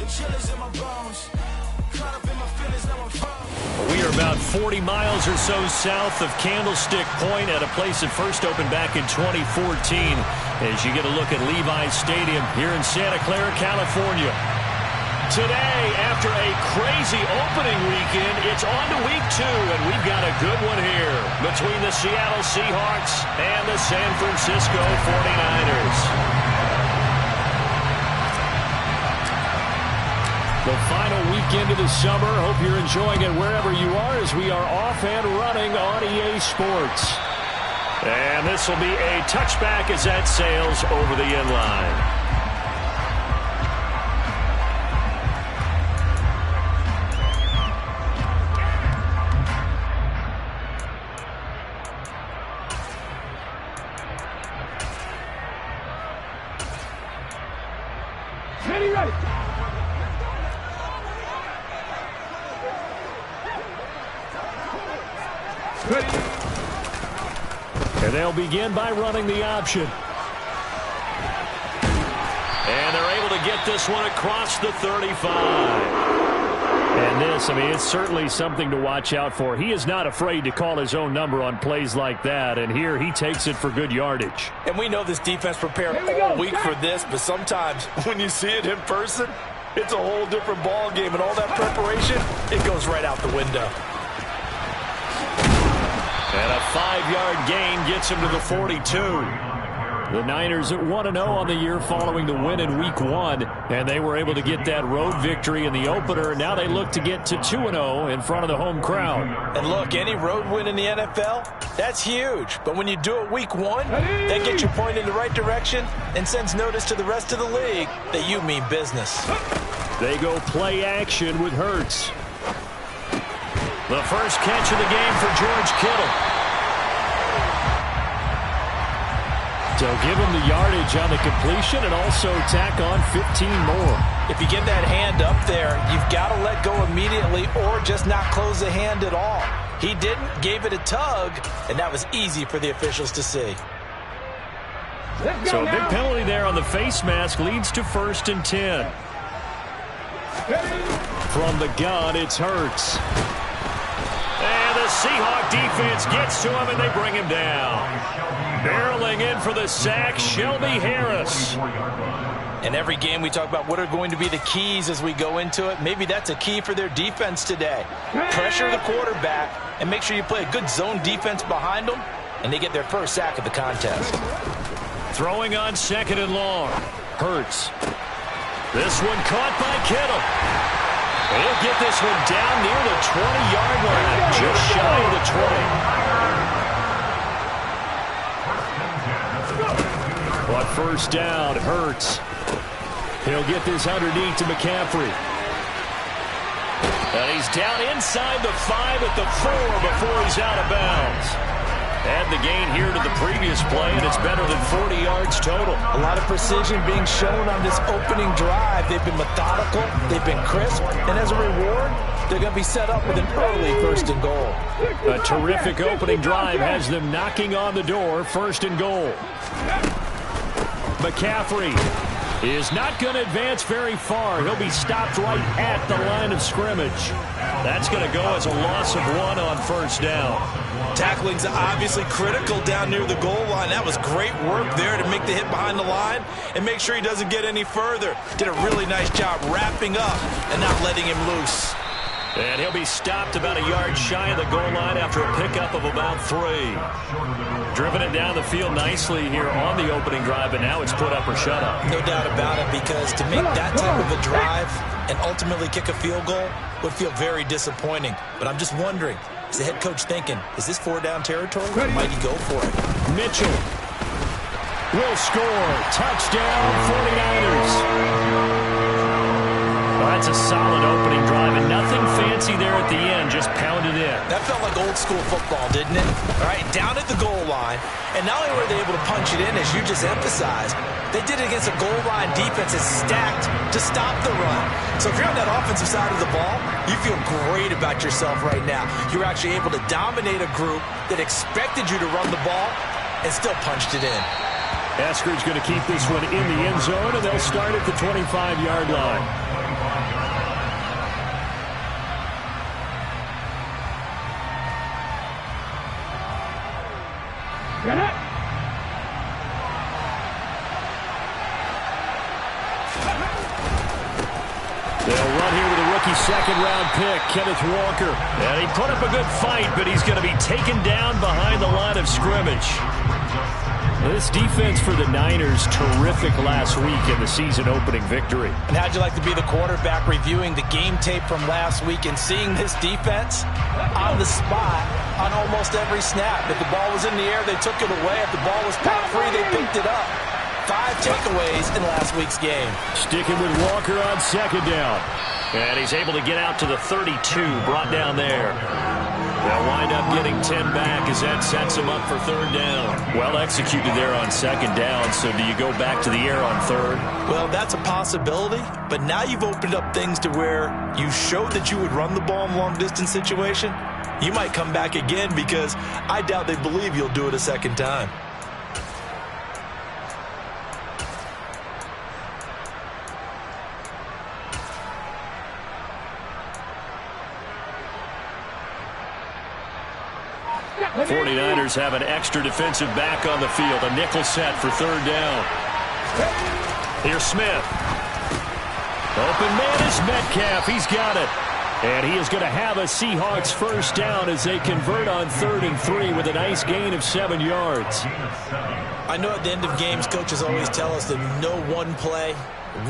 We are about 40 miles or so south of Candlestick Point at a place that first opened back in 2014 as you get a look at Levi's Stadium here in Santa Clara, California. Today, after a crazy opening weekend, it's on to week 2, and we've got a good one here between the Seattle Seahawks and the San Francisco 49ers. The final weekend of the summer. Hope you're enjoying it wherever you are as we are off and running on EA Sports. And this will be a touchback as that sails over the end line. And they'll begin by running the option. And they're able to get this one across the 35. And this, I mean, it's certainly something to watch out for. He is not afraid to call his own number on plays like that. And here he takes it for good yardage. And we know this defense prepared all week for this, but sometimes when you see it in person, it's a whole different ball game. And all that preparation, it goes right out the window. And a 5-yard gain gets him to the 42. The Niners at 1-0 on the year following the win in Week 1. And they were able to get that road victory in the opener. Now they look to get to 2-0 in front of the home crowd. And look, any road win in the NFL, that's huge. But when you do it Week 1, that gets you pointed in the right direction and sends notice to the rest of the league that you mean business. They go play action with Hurts. The first catch of the game for George Kittle. So give him the yardage on the completion and also tack on 15 more. If you get that hand up there, you've got to let go immediately or just not close the hand at all. He didn't, gave it a tug, and that was easy for the officials to see. So a big penalty there on the face mask leads to 1st and 10. From the gun, it's Hurts. And the Seahawk defense gets to him, and they bring him down. Barreling in for the sack, Shelby Harris. In every game we talk about what are going to be the keys as we go into it. Maybe that's a key for their defense today. Pressure the quarterback and make sure you play a good zone defense behind them, and they get their first sack of the contest. Throwing on 2nd and long. Hurts. This one caught by Kittle. He'll get this one down near the 20-yard line, just shy of the 20. But first down, Hurts. He'll get this underneath to McCaffrey. And he's down inside the 5 at the 4 before he's out of bounds. Add the gain here to the previous play, and it's better than 40 yards total. A lot of precision being shown on this opening drive. They've been methodical, they've been crisp, and as a reward, they're going to be set up with an early 1st and goal. A terrific opening drive has them knocking on the door, 1st and goal. McCaffrey is not going to advance very far. He'll be stopped right at the line of scrimmage. That's going to go as a loss of 1 on 1st down. Tackling's obviously critical down near the goal line. That was great work there to make the hit behind the line and make sure he doesn't get any further. Did a really nice job wrapping up and not letting him loose. And he'll be stopped about a yard shy of the goal line after a pickup of about 3. Driven it down the field nicely here on the opening drive, and now it's put up or shut up. No doubt about it, because to make that type of a drive and ultimately kick a field goal would feel very disappointing. But I'm just wondering, is the head coach thinking, is this 4-down territory, or might he go for it? Mitchell will score. Touchdown, 49ers. Well, that's a solid opening drive, and nothing fancy there at the end, just pounded in. That felt like old school football, didn't it? All right, down at the goal line, and not only were they able to punch it in, as you just emphasized, they did it against a goal line defense that's stacked to stop the run. So if you're on that offensive side of the ball, you feel great about yourself right now. You're actually able to dominate a group that expected you to run the ball and still punched it in. Eskridge going to keep this one in the end zone, and they'll start at the 25-yard line. They'll run here with a rookie second-round pick, Kenneth Walker. And he put up a good fight, but he's going to be taken down behind the line of scrimmage. This defense for the Niners, terrific last week in the season-opening victory. And how'd you like to be the quarterback reviewing the game tape from last week and seeing this defense on the spot on almost every snap? If the ball was in the air, they took it away. If the ball was pop-free, they picked it up. 5 takeaways in last week's game. Sticking with Walker on second down. And he's able to get out to the 32, brought down there. They'll wind up getting 10 back as that sets him up for third down. Well executed there on second down, so do you go back to the air on third? Well, that's a possibility, but now you've opened up things to where you showed that you would run the ball in a long-distance situation. You might come back again because I doubt they believe you'll do it a second time. The 49ers have an extra defensive back on the field. A nickel set for third down. Here's Smith. Open man is Metcalf. He's got it. And he is going to have a Seahawks first down as they convert on 3rd and 3 with a nice gain of 7 yards. I know at the end of games, coaches always tell us that no one play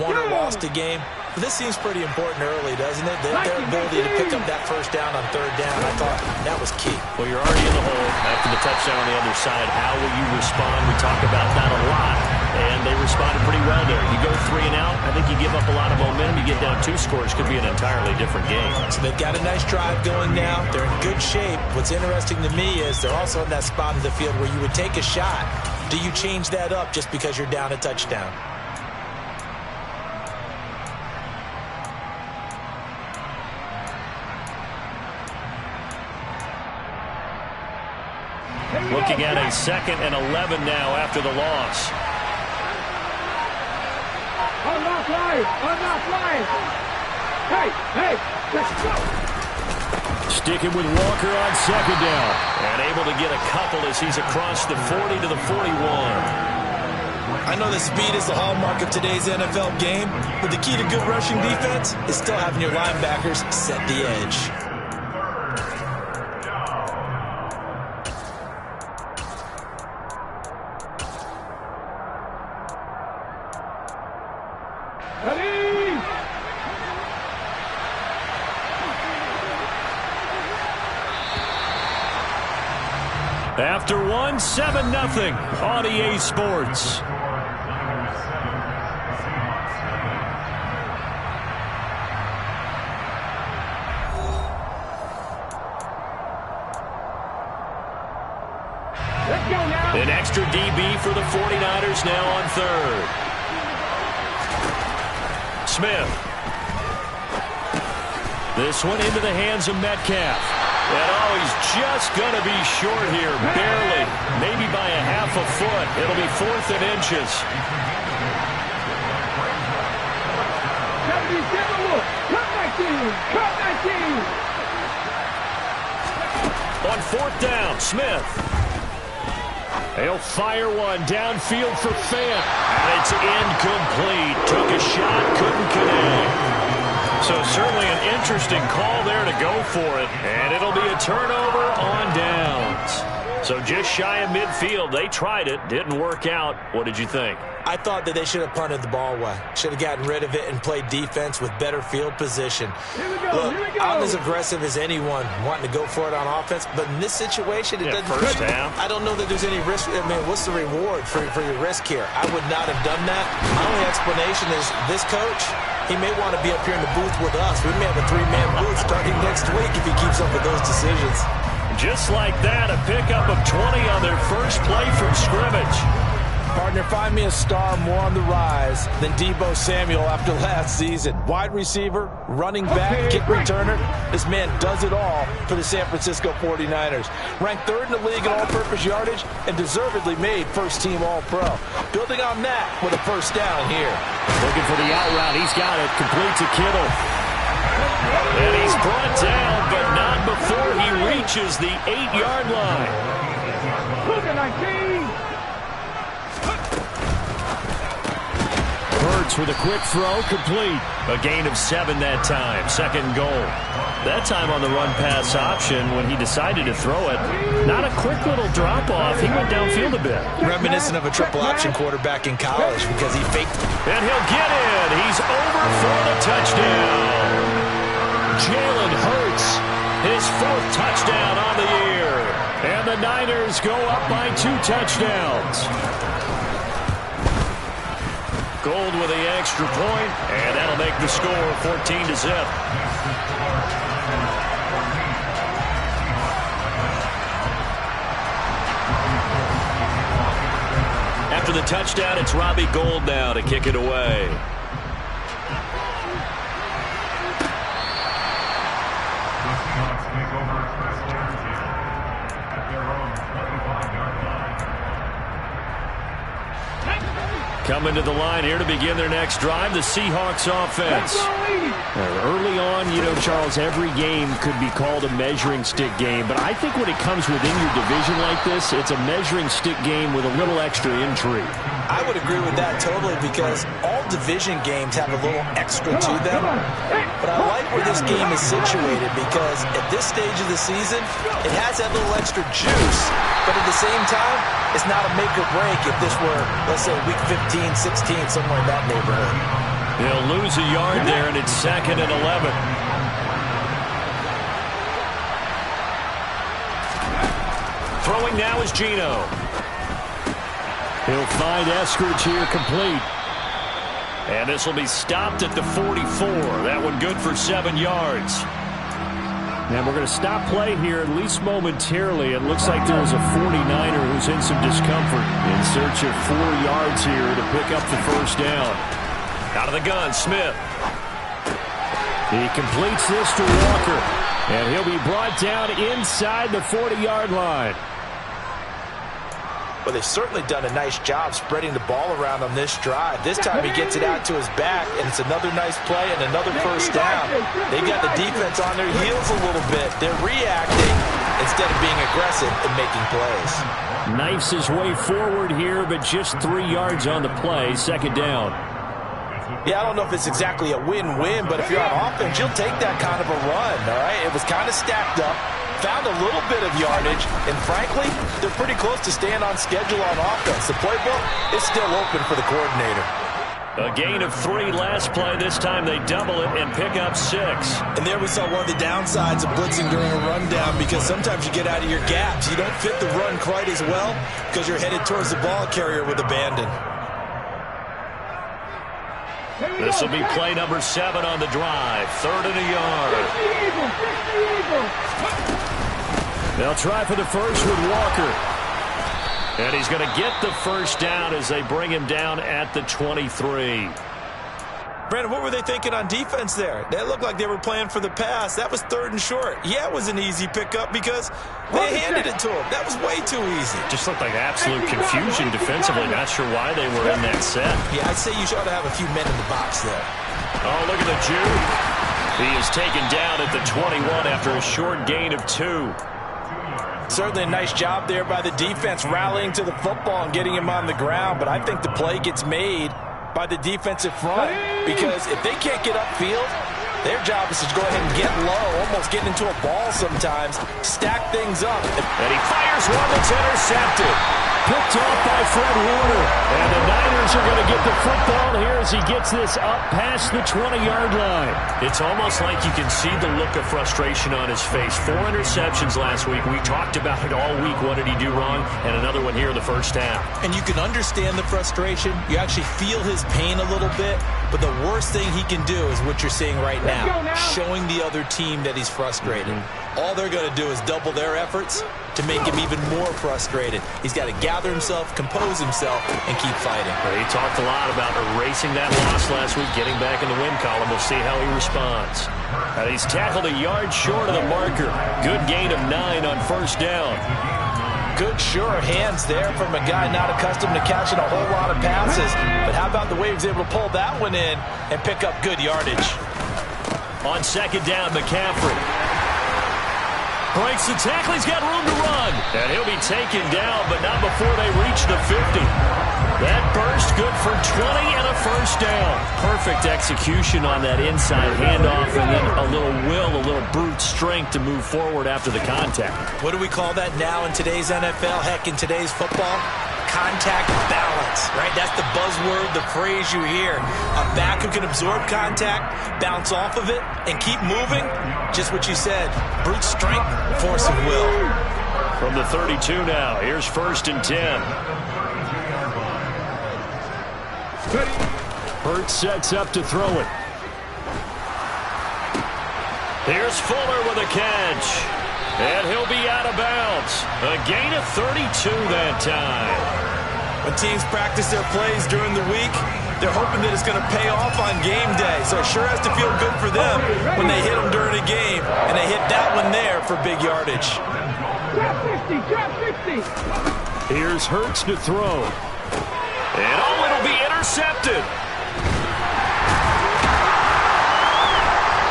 won or lost a game. But this seems pretty important early, doesn't it? Their ability to pick up that first down on third down, I thought that was key. Well, you're already in the hole after the touchdown on the other side. How will you respond? We talk about that a lot, and they responded pretty well there. You go 3 and out, I think you give up a lot of momentum. You get down 2 scores, could be an entirely different game. So they've got a nice drive going now. They're in good shape. What's interesting to me is they're also in that spot in the field where you would take a shot. Do you change that up just because you're down a touchdown? Looking at a 2nd and 11 now after the loss. I'm not flying. Hey, let's go. Sticking with Walker on second down. And able to get a couple as he's across the 40 to the 41. I know that speed is the hallmark of today's NFL game, but the key to good rushing defense is still having your linebackers set the edge. After 7-0 on EA Sports. An extra DB for the 49ers now on 3rd. Smith. This one into the hands of Metcalf. And he's just going to be short here, barely, maybe by a half a foot. It'll be 4th and inches. On 4th down, Smith. He'll fire one downfield for Fant. And it's incomplete. Took a shot, couldn't connect. So certainly an interesting call there to go for it. And it'll be a turnover on downs. So just shy of midfield. They tried it. Didn't work out. What did you think? I thought that they should have punted the ball away. Should have gotten rid of it and played defense with better field position. Look, I'm as aggressive as anyone wanting to go for it on offense, but in this situation, it doesn't. First half. I don't know that there's any risk. I mean, what's the reward for your risk here? I would not have done that. My only explanation is this coach, he may want to be up here in the booth with us. We may have a 3-man booth starting next week if he keeps up with those decisions. Just like that, a pickup of 20 on their first play from scrimmage. Partner, find me a star more on the rise than Deebo Samuel after last season. Wide receiver, running back, kick returner. This man does it all for the San Francisco 49ers. Ranked 3rd in the league in all-purpose yardage and deservedly made first-team All-Pro. Building on that with a first down here. Looking for the out route. He's got it. Complete to Kittle. And he's brought down, but not before he reaches the 8-yard line. Look at 19. Hurts with a quick throw, complete. A gain of 7 that time, 2nd and goal. That time on the run-pass option when he decided to throw it. Not a quick little drop-off. He went downfield a bit. Reminiscent of a triple-option quarterback in college because he faked. And he'll get in. He's over for the touchdown. Jalen Hurts, his 4th touchdown on the year. And the Niners go up by 2 touchdowns. Gold with the extra point, and that'll make the score 14-0. After the touchdown, it's Robbie Gould now to kick it away. Coming to the line here to begin their next drive, the Seahawks offense. Early on, you know, Charles, every game could be called a measuring stick game, but I think when it comes within your division like this, it's a measuring stick game with a little extra intrigue. I would agree with that totally because all division games have a little extra to them. But I like where this game is situated because at this stage of the season, it has that little extra juice. But at the same time, it's not a make or break if this were, let's say, week 15, 16, somewhere in that neighborhood. They'll lose a yard there, and it's 2nd and 11. Throwing now is Geno. He'll find Eskridge here complete. And this will be stopped at the 44. That one good for 7 yards. And we're going to stop play here, at least momentarily. It looks like there's a 49er who's in some discomfort. In search of 4 yards here to pick up the first down. Out of the gun, Smith. He completes this to Walker. And he'll be brought down inside the 40-yard line. Well, they've certainly done a nice job spreading the ball around on this drive. This time he gets it out to his back, and it's another nice play and another first down. They've got the defense on their heels a little bit. They're reacting instead of being aggressive and making plays. Knifes his way forward here, but just 3 yards on the play. 2nd down. Yeah, I don't know if it's exactly a win-win, but if you're on offense, you'll take that kind of a run, all right? It was kind of stacked up. Found a little bit of yardage, and frankly, they're pretty close to staying on schedule on offense. The playbook is still open for the coordinator. A gain of 3 last play. This time they double it and pick up 6. And there we saw one of the downsides of blitzing during a rundown because sometimes you get out of your gaps. You don't fit the run quite as well because you're headed towards the ball carrier with abandon. This will be play number 7 on the drive. 3rd and a yard. They'll try for the first with Walker. And he's going to get the first down as they bring him down at the 23. Brandon, what were they thinking on defense there? They looked like they were playing for the pass. That was 3rd and short. Yeah, it was an easy pickup because they handed it to him. That was way too easy. Just looked like absolute confusion defensively. Not sure why they were in that set. Yeah, I'd say you should have a few men in the box there. Oh, look at the Jew. He is taken down at the 21 after a short gain of 2. Certainly a nice job there by the defense rallying to the football and getting him on the ground, but I think the play gets made by the defensive front because if they can't get upfield, their job is to go ahead and get low, almost getting into a ball sometimes, stack things up. And he fires one that's intercepted. Picked off by Fred Warner. And the Niners are going to get the football here as he gets this up past the 20-yard line. It's almost like you can see the look of frustration on his face. 4 interceptions last week. We talked about it all week. What did he do wrong? And another one here in the first half. And you can understand the frustration. You actually feel his pain a little bit. But the worst thing he can do is what you're seeing right now, showing the other team that he's frustrated. All they're going to do is double their efforts to make him even more frustrated. He's got to gather himself, compose himself, and keep fighting. He talked a lot about erasing that loss last week, getting back in the win column. We'll see how he responds. He's tackled a yard short of the marker. Good gain of 9 on first down. Good, sure hands there from a guy not accustomed to catching a whole lot of passes. But how about the way he was able to pull that one in and pick up good yardage? On second down, McCaffrey. Breaks the tackle. He's got room to run. And he'll be taken down, but not before they reach the 50. That burst good for 20 and a first down. Perfect execution on that inside handoff, and then a little will, a little brute strength to move forward after the contact. What do we call that now in today's NFL? Heck, in today's football? Contact balance, right? That's the buzzword, the phrase you hear. A back who can absorb contact, bounce off of it, and keep moving. Just what you said. Brute strength, force of will. From the 32 now, here's 1st and 10. Hurts sets up to throw it. Here's Fuller with a catch. And he'll be out of bounds. A gain of 32 that time. When teams practice their plays during the week, they're hoping that it's going to pay off on game day. So it sure has to feel good for them when they hit them during a game. And they hit that one there for big yardage. Drop 50, drop 50. Here's Hurts to throw. And it'll be intercepted.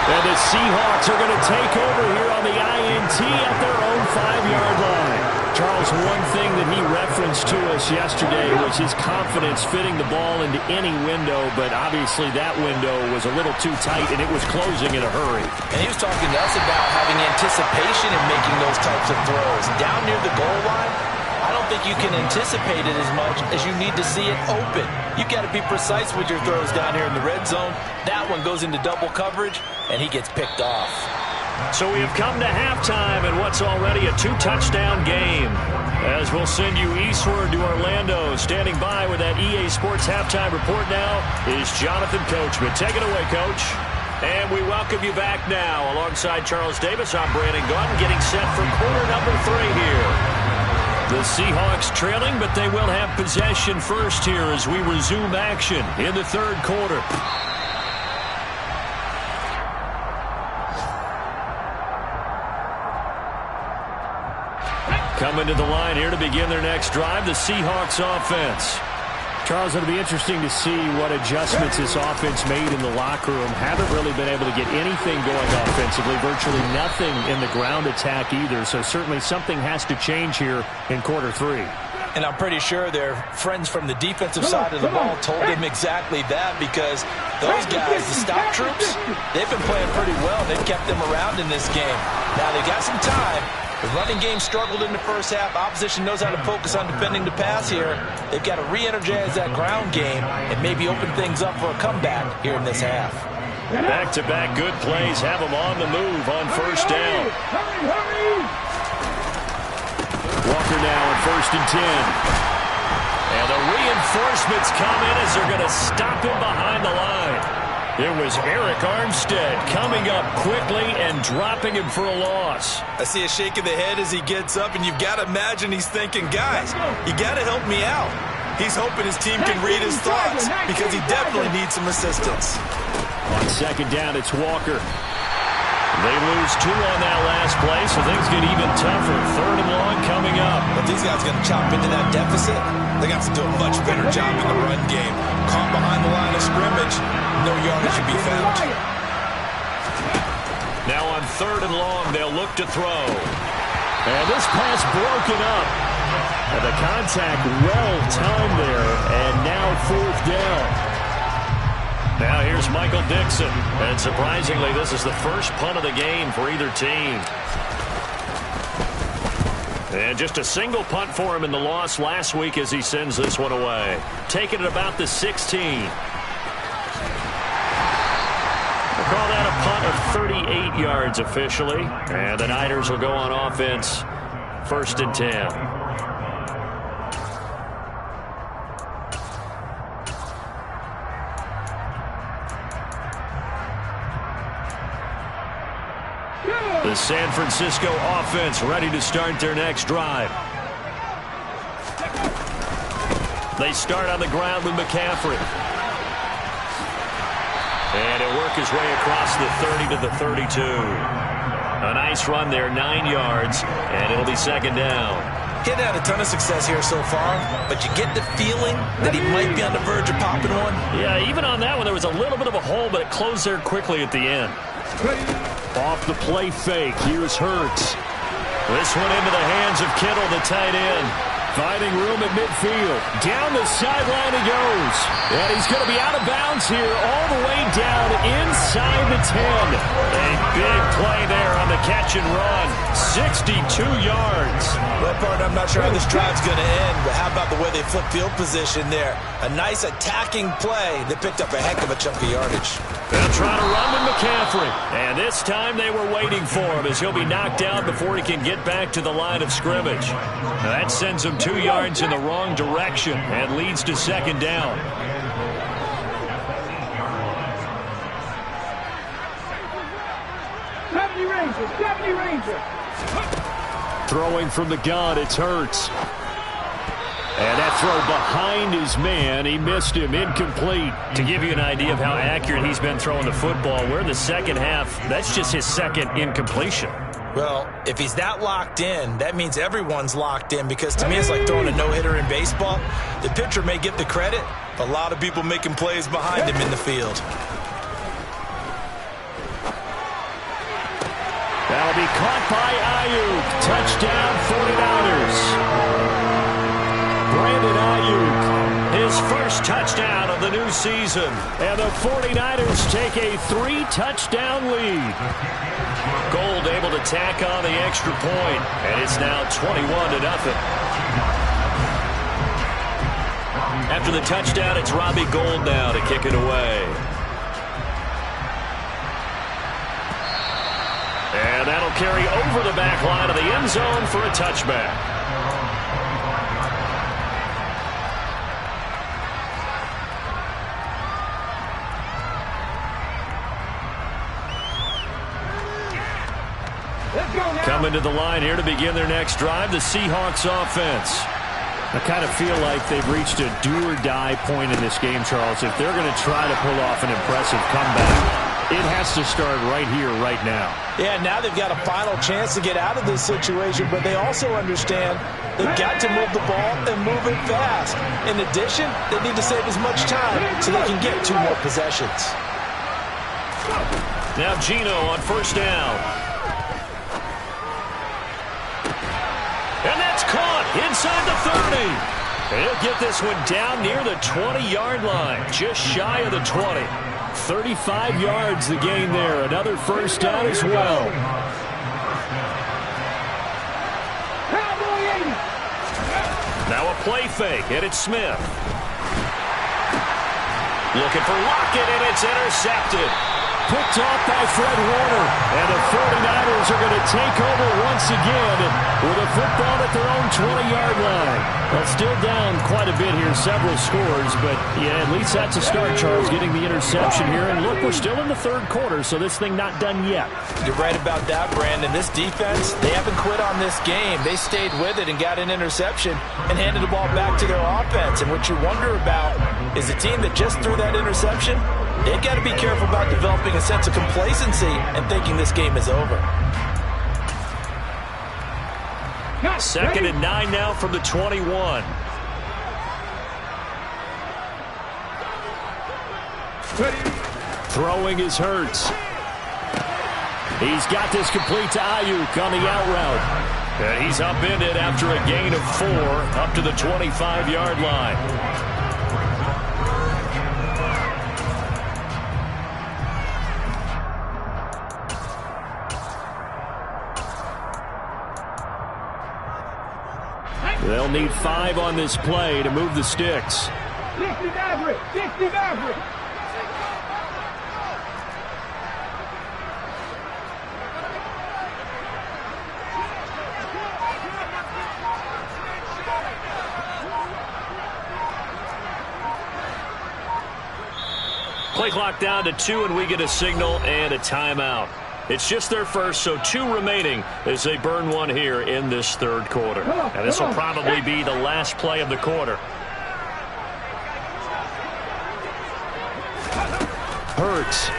And the Seahawks are going to take over here on the INT at their own 5-yard line. Charles, one thing that he referenced to us yesterday was his confidence fitting the ball into any window, but obviously that window was a little too tight, and it was closing in a hurry. And he was talking to us about having anticipation in making those types of throws. Down near the goal line, I don't think you can anticipate it as much as you need to see it open. You've got to be precise with your throws down here in the red zone. That one goes into double coverage, and he gets picked off. So we have come to halftime in what's already a 2-touchdown game. As we'll send you eastward to Orlando. Standing by with that EA Sports halftime report now is Jonathan Coachman. Take it away, Coach. And we welcome you back now. Alongside Charles Davis, I'm Brandon Gunn, getting set for quarter number 3 here. The Seahawks trailing, but they will have possession first here as we resume action in the 3rd quarter. Coming to the line here to begin their next drive, the Seahawks offense. Charles, it'll be interesting to see what adjustments this offense made in the locker room. Haven't really been able to get anything going offensively, virtually nothing in the ground attack either. So certainly something has to change here in quarter 3. And I'm pretty sure their friends from the defensive side of the ball told them exactly that, because those guys, the stop troops, they've been playing pretty well. They've kept them around in this game. Now they've got some time. The running game struggled in the first half. Opposition knows how to focus on defending the pass here. They've got to re-energize that ground game and maybe open things up for a comeback here in this half. Back-to-back good plays have them on the move on 1st down. Walker now on 1st and 10. And the reinforcements come in as they're going to stop him behind the line. It was Eric Armstead coming up quickly and dropping him for a loss. I see a shake of the head as he gets up, and you've got to imagine he's thinking, guys, you got to help me out. He's hoping his team can read his thoughts because he definitely needs some assistance. On 2nd down, it's Walker. They lose 2 on that last play, so things get even tougher. 3rd and long coming up. But these guys are going to chop into that deficit. They got to do a much better job in the run game. Caught behind the line of scrimmage, no yardage should be found. Now on 3rd and long, they'll look to throw. And this pass broken up. And the contact well timed there, and now 4th down. Now here's Michael Dixon. And surprisingly, this is the first punt of the game for either team. And just a single punt for him in the loss last week as he sends this one away. Taking it about the 16. We'll call that a punt of 38 yards officially. And the Niners will go on offense 1st and 10. The San Francisco offense ready to start their next drive. They start on the ground with McCaffrey. And he'll work his way across the 30 to the 32. A nice run there, 9 yards, and it'll be 2nd down. He had a ton of success here so far, but you get the feeling that he might be on the verge of popping one. Yeah, even on that one, there was a little bit of a hole, but it closed there quickly at the end. Off the play fake, here's Hurts. This one into the hands of Kittle, the tight end. Finding room at midfield. Down the sideline he goes. And he's going to be out of bounds here all the way down inside the 10. A big play there on the catch and run. 62 yards. Well, partner, I'm not sure how this drive's going to end, but how about the way they flip field position there? A nice attacking play that picked up a heck of a chunk of yardage. They'll try to run with McCaffrey. And this time they were waiting for him as he'll be knocked down before he can get back to the line of scrimmage. Now that sends him 2 yards in the wrong direction and leads to second down. Deputy Ranger. Throwing from the gun, it's Hurts. And that throw behind his man, he missed him, incomplete. To give you an idea of how accurate he's been throwing the football, we're in the second half. That's just his second incompletion. Well, if he's that locked in, that means everyone's locked in, because to me it's like throwing a no-hitter in baseball. The pitcher may get the credit, but a lot of people making plays behind him in the field. That'll be caught by Ayuk. Touchdown 49ers. Brandon Ayuk, his first touchdown of the new season. And the 49ers take a 3-touchdown lead. Gold able to tack on the extra point, and it's now 21-0. After the touchdown, it's Robbie Gould now to kick it away. And that'll carry over the back line of the end zone for a touchback. Coming to the line here to begin their next drive, the Seahawks offense. I kind of feel like they've reached a do-or-die point in this game, Charles. If they're going to try to pull off an impressive comeback, it has to start right here, right now. Yeah, now they've got a final chance to get out of this situation, but they also understand they've got to move the ball and move it fast. In addition, they need to save as much time so they can get 2 more possessions. Now Gino on first down. And that's caught inside the 30. He'll get this one down near the 20-yard line, just shy of the 20. 35 yards the gain there. Another first down as well. Now a play fake, and it's Smith. Looking for Lockett, and it's intercepted. Picked off by Fred Warner. And the 49ers are going to take over once again with a football at their own 20-yard line. Well, still down quite a bit here, several scores, but yeah, at least that's a start, Charles, getting the interception here. And look, we're still in the third quarter, so this thing not done yet. You're right about that, Brandon. This defense, they haven't quit on this game. They stayed with it and got an interception and handed the ball back to their offense. And what you wonder about is a team that just threw that interception, they've got to be careful about developing a sense of complacency and thinking this game is over. 2nd and 9 now from the 21. Throwing is Hurts. He's got this complete to Ayuk on the out route. And he's upended after a gain of 4 up to the 25-yard line. They'll need 5 on this play to move the sticks. 60 Maverick! 60 Maverick! Play clock down to 2, and we get a signal and a timeout. It's just their first, so 2 remaining as they burn one here in this third quarter. And this will probably be the last play of the quarter. Hurts.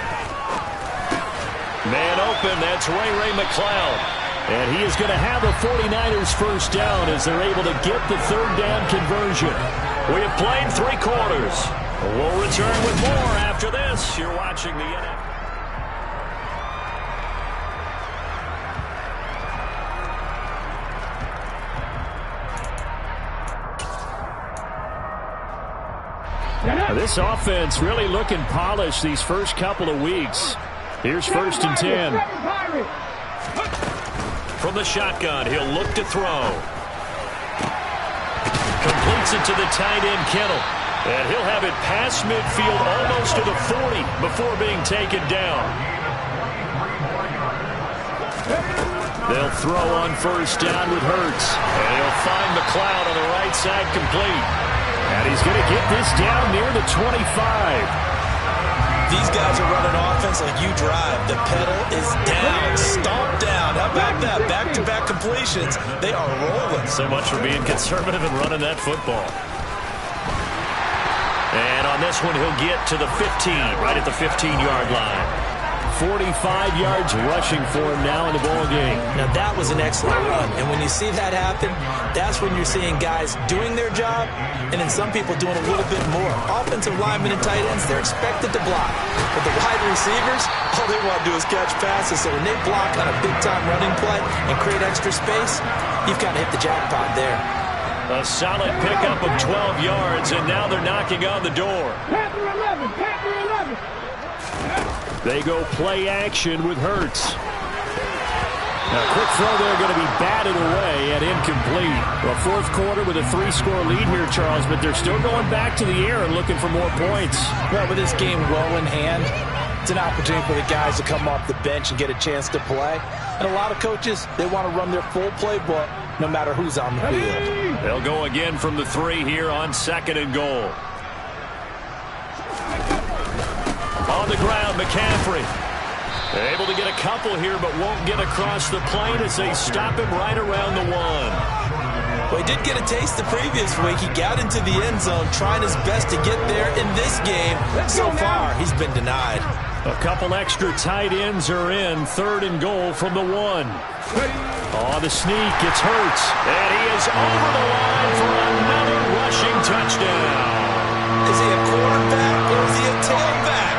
Man open, that's Ray McCloud. And he is going to have the 49ers first down as they're able to get the third down conversion. We have played 3 quarters. We'll return with more after this. You're watching the NFL. This offense really looking polished these first couple of weeks. Here's 1st and 10. From the shotgun, he'll look to throw. Completes it to the tight end, Kittle. And he'll have it past midfield almost to the 40 before being taken down. They'll throw on 1st down with Hurts. And he'll find McLeod on the right side complete. And he's going to get this down near the 25. These guys are running offense like you drive. The pedal is down, stomped down. How about that? Back-to-back completions. They are rolling. So much for being conservative and running that football. And on this one, he'll get to the 15, right at the 15-yard line. 45 yards rushing for him now in the ball game. Now, that was an excellent run. And when you see that happen, that's when you're seeing guys doing their job and then some people doing a little bit more. Offensive linemen and tight ends, they're expected to block. But the wide receivers, all they want to do is catch passes. So when they block on a big-time running play and create extra space, you've kind of hit the jackpot there. A solid pickup of 12 yards, and now they're knocking on the door. Panther 11, Panther 11. They go play action with Hurts. Now, quick throw there going to be batted away and incomplete. Well, 4th quarter with a 3-score lead here, Charles, but they're still going back to the air and looking for more points. Well, with this game well in hand, it's an opportunity for the guys to come off the bench and get a chance to play. And a lot of coaches, they want to run their full playbook no matter who's on the field. They'll go again from the 3 here on 2nd and goal. On the ground, McCaffrey. Able to get a couple here, but won't get across the plane as they stop him right around the 1. Well, he did get a taste the previous week. He got into the end zone, trying his best to get there in this game. So far, he's been denied. A couple extra tight ends are in. 3rd and goal from the 1. On the sneak, it's Hurts. And he is over the line for another rushing touchdown. Is he a quarterback or is he a tailback?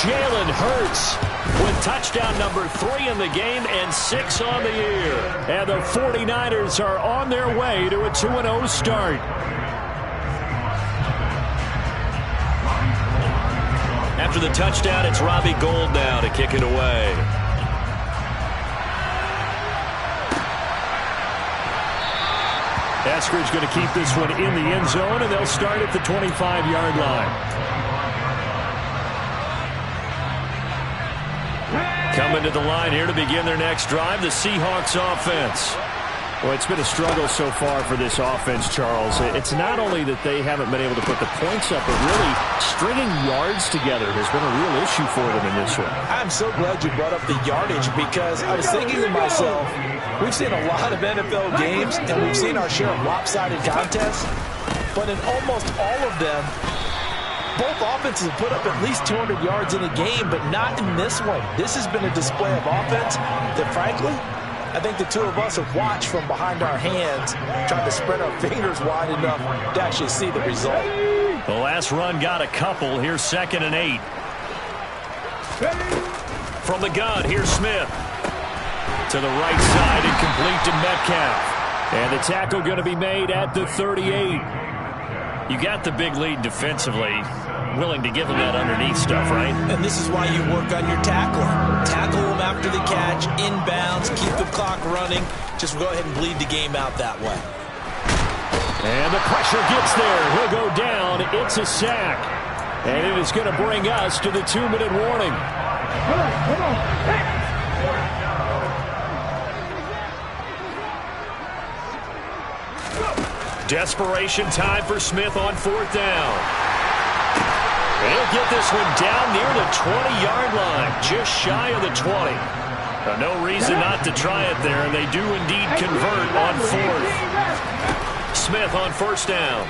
Jalen Hurts with touchdown number 3 in the game and 6 on the year. And the 49ers are on their way to a 2-0 start. After the touchdown, it's Robbie Gould now to kick it away. Eskridge going to keep this one in the end zone, and they'll start at the 25-yard line. Coming to the line here to begin their next drive, the Seahawks offense. Well, it's been a struggle so far for this offense, Charles. It's not only that they haven't been able to put the points up, but really stringing yards together has been a real issue for them in this one. I'm so glad you brought up the yardage because I was thinking to myself, we've seen a lot of NFL games and we've seen our share of lopsided contests, but in almost all of them, both offenses have put up at least 200 yards in a game, but not in this one. This has been a display of offense that, frankly, I think the two of us have watched from behind our hands, trying to spread our fingers wide enough to actually see the result. The last run got a couple. Here's 2nd and 8. From the gun, here's Smith. To the right side and complete to Metcalf. And the tackle going to be made at the 38. You got the big lead defensively. Willing to give them that underneath stuff, right? And this is why you work on your tackling. Tackle them after the catch, inbounds, keep the clock running. Just go ahead and bleed the game out that way. And the pressure gets there. He'll go down. It's a sack. And it is going to bring us to the 2-minute warning. Come on. Desperation time for Smith on 4th down. And he'll get this one down near the 20-yard line, just shy of the 20. No reason not to try it there, and they do indeed convert on 4th. Smith on 1st down.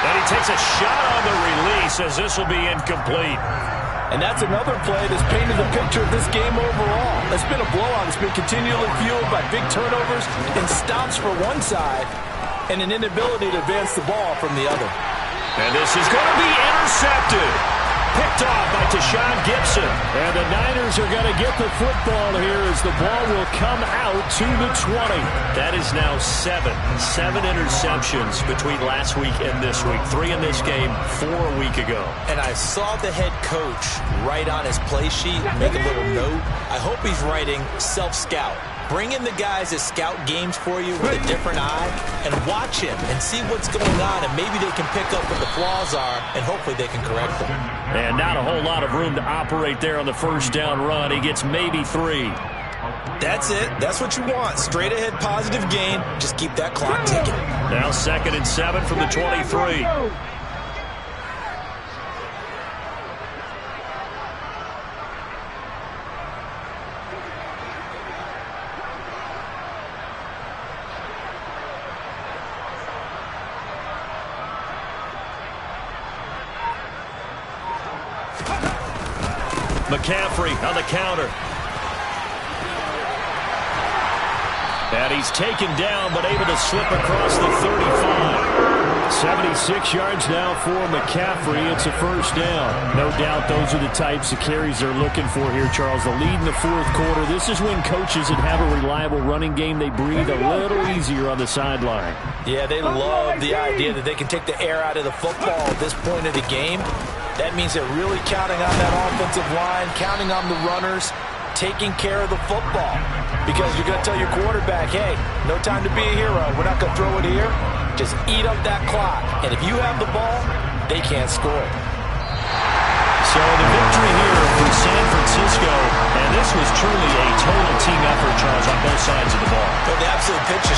And he takes a shot on the release as this will be incomplete. And that's another play that's painted the picture of this game overall. It's been a blowout. It's been continually fueled by big turnovers and stops for one side and an inability to advance the ball from the other. And this is going to be intercepted. picked off by Tashawn Gibson. And the Niners are going to get the football here as the ball will come out to the 20. That is now seven interceptions between last week and this week. 3 in this game, 4 a week ago. And I saw the head coach write on his play sheet, make a little note. I hope he's writing self-scout. Bring in the guys that scout games for you with a different eye and watch him and see what's going on, and maybe they can pick up what the flaws are, and hopefully they can correct them. And not a whole lot of room to operate there on the first down run. He gets maybe 3. That's it. That's what you want. Straight ahead positive gain. Just keep that clock ticking. Now 2nd and 7 from the 23. McCaffrey on the counter. And he's taken down, but able to slip across the 35. 76 yards now for McCaffrey. It's a first down. No doubt those are the types of carries they're looking for here, Charles. The lead in the fourth quarter. This is when coaches that have a reliable running game, they breathe a little easier on the sideline. Yeah, they love the idea that they can take the air out of the football at this point of the game. That means they're really counting on that offensive line, counting on the runners, taking care of the football. Because you're going to tell your quarterback, hey, no time to be a hero. We're not going to throw it here. Just eat up that clock. And if you have the ball, they can't score. So the victory here for San Francisco, and this was truly a total team effort, Charles, on both sides of the ball. But the absolute picture